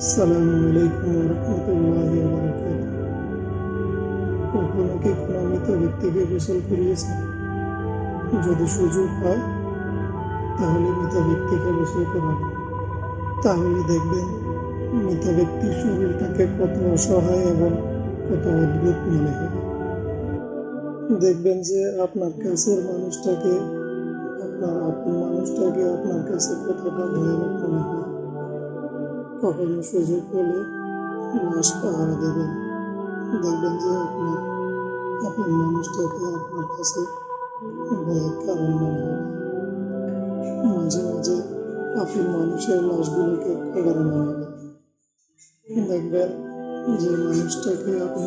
আসসালামু আলাইকুম রহমতুল্লাহি ওয়া বারাকাতুহু। কখনো কি কোনো মৃত ব্যক্তিকে গোসল করিয়েছেন? যদি সুযোগ হয় তাহলে মৃত ব্যক্তিকে গোসল করাবেন। তাহলে দেখবেন মৃত ব্যক্তির শরীরটাকে কত অসহায় এবং কত অদ্ভুত মনে হয়। দেখবেন যে আপনার কাছের মানুষটাকে, আপনার আপন মানুষটাকে আপনার কাছে কতটা ভয়ানক মনে হয়। কখনো সুযোগ হলে লাশ পাহারা দেবেন। দেখবেন যে আপনার আপন মানুষটাকে আপনার কাছে ভয়ের কারণ মনে হবে। মাঝে মাঝে আপন মানুষের লাশগুলোকে কবরে নামাবেন। দেখবেন যে মানুষটাকে আপনি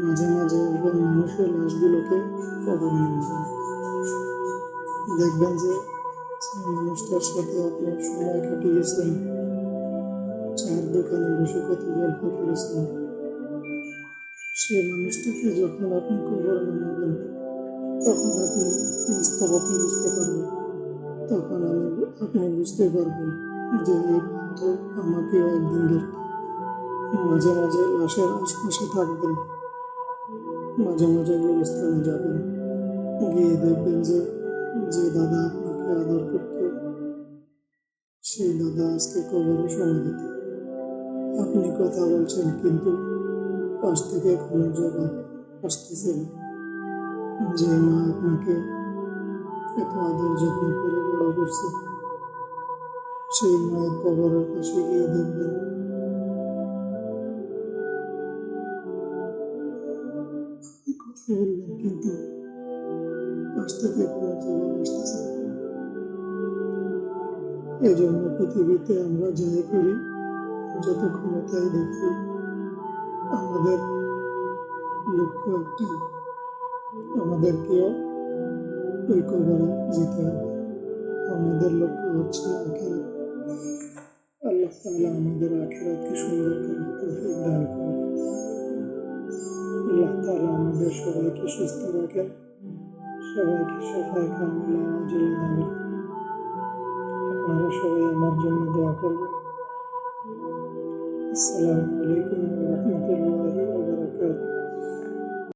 মাঝে মাঝে আপন মানুষের লাশগুলোকে কবরে নামাবেন। দেখবেন যে মানুষটার সাথে আপনি সময় কাটিয়েছেন, চায়ের দোকানে বসে কত গল্প করেছেন, সেই মানুষটাকে যখন আপনি কবরে নামাবেন তখন আপনি বাস্তবতা বুঝতে পারবেন। তখন আপনি বুঝতে পারবেন যে এই পথ আমাকেও একদিন ধরতে। মাঝে মাঝে লাশের আশপাশে থাকবেন, মাঝে মাঝে গোরস্থানে যাবেন, গিয়ে দেখবেন যে যে দাদা আপনাকে আদর করত সেই দাদা আজকে কবরে সমাধিত। আপনি কথা বলছেন কিন্তু পাশ থেকে কোনো জবাব আসতেছে না। যে মা আপনাকে এত আদর যত্ন করে বড় করছে সেই মায়ের কবরের পাশে গিয়ে দেখবেন আপনি কথা বলবেন কিন্তু পাশ থেকে কোনো জবাব আসতেছে না। এই জন্য পৃথিবীতে আমরা যাই করি, যত ক্ষমতাই দেখি, আমাদের লক্ষ্য একটাই, আমাদেরকেও ওই কবরে যেতে হবে। আমাদের লক্ষ্য হচ্ছে আখিরাত। আল্লাহ তাআলা আমাদের আখিরাতকে সুন্দর করে তৌফিক দান করুন। আল্লাহ তাআলা আমাদের সবাইকে সুস্থ রাখেন, সবাইকে শাফায়ে কামিলা আজলে দান করুন। আপনারা সবাই আমার জন্য দোয়া করবেন। আসসালামু আলাইকুম ওয়া রাহমাতুল্লাহি ওয়া বারাকাতুহু।